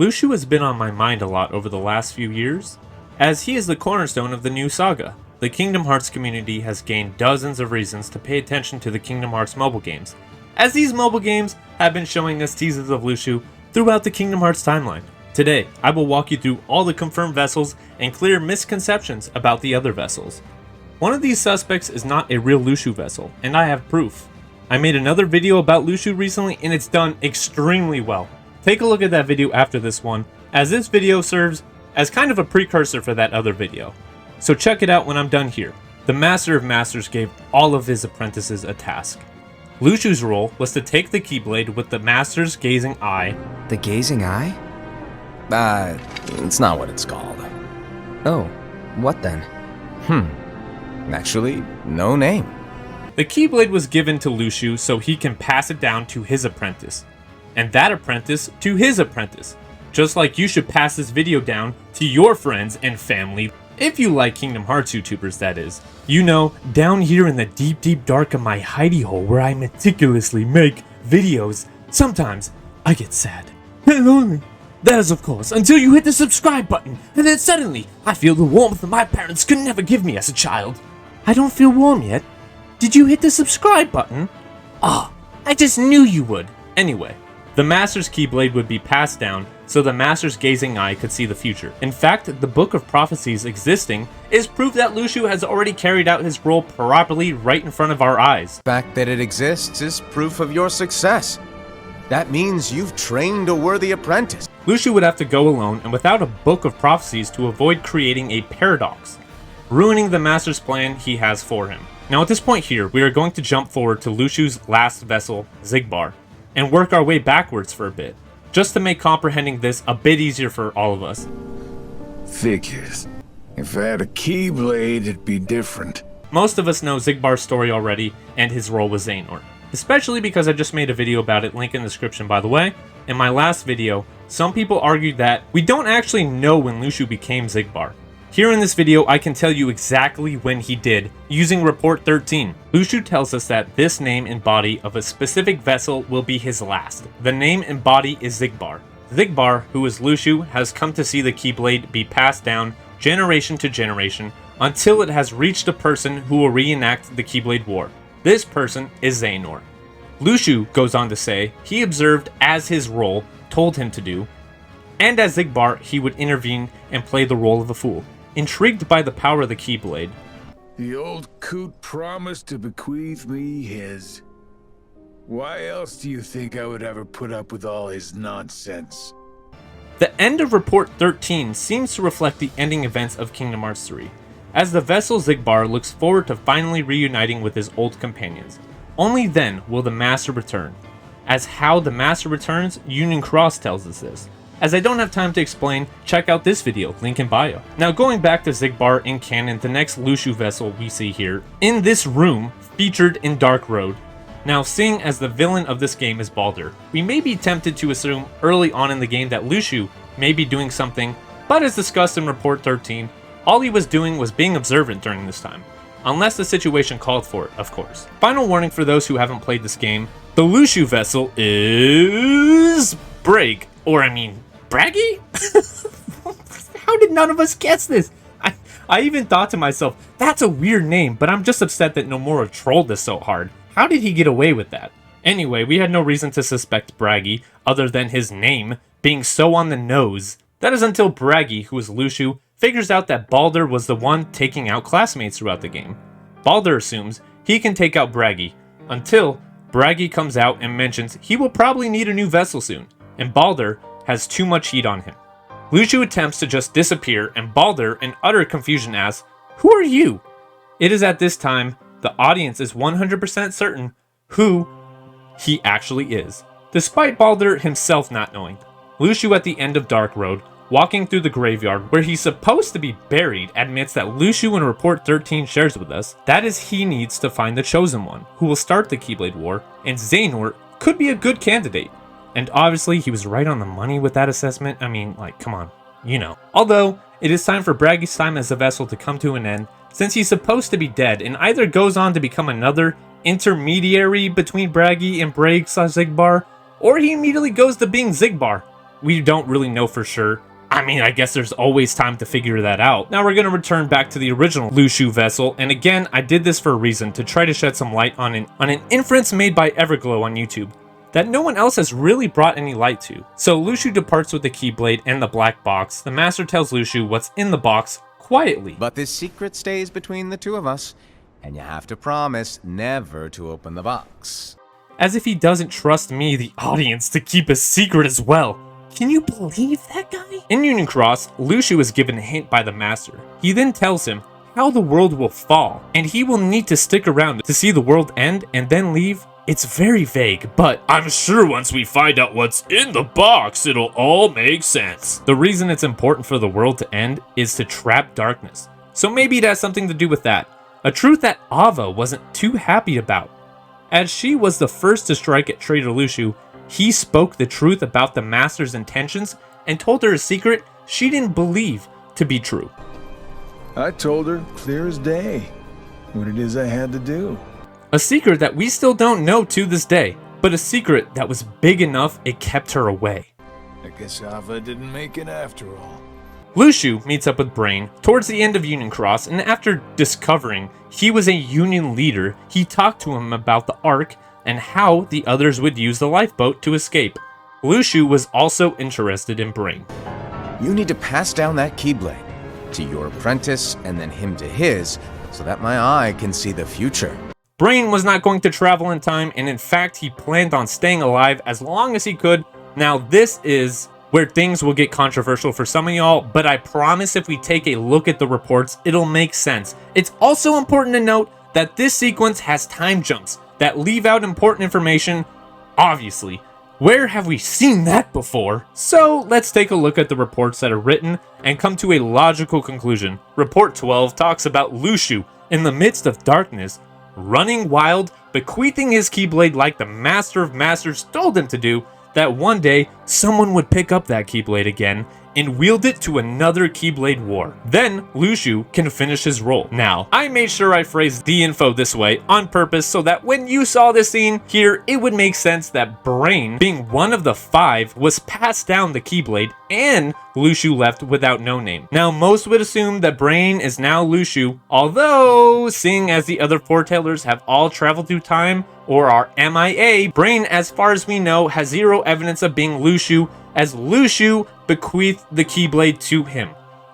Lushu has been on my mind a lot over the last few years, as he is the cornerstone of the new saga. The Kingdom Hearts community has gained dozens of reasons to pay attention to the Kingdom Hearts mobile games, as these mobile games have been showing us teases of Lushu throughout the Kingdom Hearts timeline. Today, I will walk you through all the confirmed vessels and clear misconceptions about the other vessels. One of these suspects is not a real Lushu vessel, and I have proof. I made another video about Lushu recently and it's done extremely well. Take a look at that video after this one, as this video serves as kind of a precursor for that other video. So check it out when I'm done here. The Master of Masters gave all of his apprentices a task. Lushu's role was to take the Keyblade with the Master's Gazing Eye. The Gazing Eye? It's not what it's called. Oh, what then? Actually, no name. The Keyblade was given to Lushu so he can pass it down to his apprentice, and that apprentice to his apprentice. Just like you should pass this video down to your friends and family, if you like Kingdom Hearts YouTubers, that is. You know, down here in the deep dark of my hidey hole where I meticulously make videos, sometimes I get sad and lonely. That is, of course, until you hit the subscribe button, and then suddenly I feel the warmth that my parents could never give me as a child. I don't feel warm yet. Did you hit the subscribe button? Ah, I just knew you would. Anyway, the Master's Keyblade would be passed down so the Master's Gazing Eye could see the future. In fact, the Book of Prophecies existing is proof that Lushu has already carried out his role properly right in front of our eyes. The fact that it exists is proof of your success. That means you've trained a worthy apprentice. Lushu would have to go alone and without a Book of Prophecies to avoid creating a paradox, ruining the Master's plan he has for him. Now at this point here, we are going to jump forward to Lushu's last vessel, Xigbar, and work our way backwards for a bit, just to make comprehending this a bit easier for all of us. Figures. If I had a Keyblade, it'd be different. Most of us know Xigbar's story already, and his role with Xehanort, especially because I just made a video about it, link in the description by the way. In my last video, some people argued that we don't actually know when Lushu became Xigbar. Here in this video, I can tell you exactly when he did, using Report 13. Lushu tells us that this name and body of a specific vessel will be his last. The name and body is Xigbar. Xigbar, who is Lushu, has come to see the Keyblade be passed down generation to generation until it has reached a person who will reenact the Keyblade War. This person is Xehanort. Lushu goes on to say he observed as his role told him to do, and as Xigbar he would intervene and play the role of a fool. Intrigued by the power of the Keyblade, The old coot promised to bequeath me his. Why else do you think I would ever put up with all his nonsense? the end of Report 13 seems to reflect the ending events of Kingdom Hearts 3, as the vessel Xigbar looks forward to finally reuniting with his old companions. Only then will the Master return. As how the Master returns, Union Cross tells us this. As I don't have time to explain, check out this video, link in bio. Now going back to Xigbar in canon, the next Lushu vessel we see here, in this room, featured in Dark Road. Now seeing as the villain of this game is Baldur, we may be tempted to assume early on in the game that Lushu may be doing something, but as discussed in Report 13, all he was doing was being observant during this time. Unless the situation called for it, of course. Final warning for those who haven't played this game, the Lushu vessel is Braig, Braggy? How did none of us guess this? I even thought to myself, that's a weird name, but I'm just upset that Nomura trolled this so hard. How did he get away with that? Anyway, we had no reason to suspect Braggy, other than his name being so on the nose. That is until Braggy, who is Lushu, figures out that Baldur was the one taking out classmates throughout the game. Baldur assumes he can take out Braggy, until Braggy comes out and mentions he will probably need a new vessel soon, and Baldur has too much heat on him. Lushu attempts to just disappear, and Baldur, in utter confusion, asks, "Who are you?" It is at this time the audience is 100% certain who he actually is, despite Baldur himself not knowing. Lushu at the end of Dark Road, walking through the graveyard where he's supposed to be buried, admits that Lushu in Report 13 shares with us that is he needs to find the Chosen One, who will start the Keyblade War, and Xehanort could be a good candidate. And obviously he was right on the money with that assessment. Come on, you know. Although, it is time for Braggy's time as a vessel to come to an end, since he's supposed to be dead and either goes on to become another intermediary between Braggy and Braig/Xigbar, or he immediately goes to being Xigbar. we don't really know for sure. I mean, I guess there's always time to figure that out. Now we're going to return back to the original Luxu vessel, and again, I did this for a reason, to try to shed some light on an inference made by Everglow on YouTube that no one else has really brought any light to. So Luxu departs with the Keyblade and the black box. The Master tells Luxu what's in the box quietly. But this secret stays between the two of us, and you have to promise never to open the box. As if he doesn't trust me, the audience, to keep a secret as well. Can you believe that guy? In Union Cross, Luxu is given a hint by the Master. He then tells him how the world will fall, and he will need to stick around to see the world end and then leave. It's very vague, but I'm sure once we find out what's in the box, it'll all make sense. The reason it's important for the world to end is to trap darkness. So maybe it has something to do with that. A truth that Ava wasn't too happy about. As she was the first to strike at Traitor Luxu, he spoke the truth about the Master's intentions and told her a secret she didn't believe to be true. I told her, clear as day, what it is I had to do. A secret that we still don't know to this day, but a secret that was big enough it kept her away. I guess Ava didn't make it after all. Luxu meets up with Brain towards the end of Union Cross, and after discovering he was a Union leader, he talked to him about the Ark and how the others would use the lifeboat to escape. Luxu was also interested in Brain. You need to pass down that Keyblade to your apprentice and then him to his, so that my eye can see the future. Brain was not going to travel in time, and in fact, he planned on staying alive as long as he could. Now, this is where things will get controversial for some of y'all, but I promise if we take a look at the reports, it'll make sense. It's also important to note that this sequence has time jumps that leave out important information, obviously. Where have we seen that before? So let's take a look at the reports that are written and come to a logical conclusion. Report 12 talks about Luxu in the midst of darkness, running wild, bequeathing his Keyblade like the Master of Masters told him to do, that one day someone would pick up that Keyblade again and wield it to another Keyblade war. Then Luxu can finish his role. Now, I made sure I phrased the info this way on purpose so that when you saw this scene here, it would make sense that Brain, being one of the 5, was passed down the Keyblade and Luxu left without no name. Now, most would assume that Brain is now Luxu, although seeing as the other foretellers have all traveled through time or are MIA, Brain, as far as we know, has zero evidence of being Luxu, as Luxu bequeathed the Keyblade to him.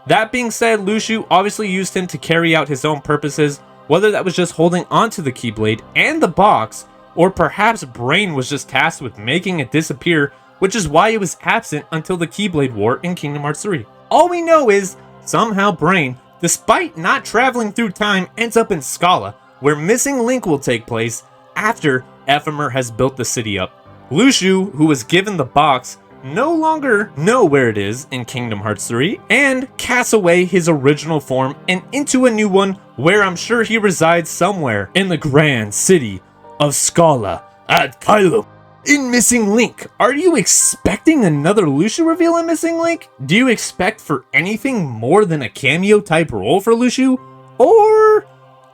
That being said, Luxu obviously used him to carry out his own purposes, whether that was just holding onto the Keyblade and the box, or perhaps Brain was just tasked with making it disappear, which is why it was absent until the Keyblade War in Kingdom Hearts 3. All we know is, somehow Brain, despite not traveling through time, ends up in Scala, where Missing Link will take place after Ephemer has built the city up. Luxu, who was given the box, no longer know where it is in Kingdom Hearts 3, and casts away his original form and into a new one where I'm sure he resides somewhere in the grand city of Scala at Kylo. In Missing Link, are you expecting another Luxu reveal in Missing Link? Do you expect for anything more than a cameo type role for Luxu? Or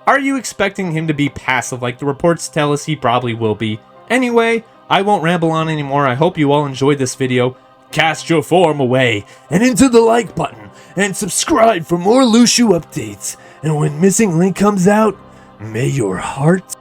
are you expecting him to be passive like the reports tell us he probably will be? Anyway, I won't ramble on anymore. I hope you all enjoyed this video. Cast your form away and into the like button and subscribe for more Luxu updates. And when Missing Link comes out, may your heart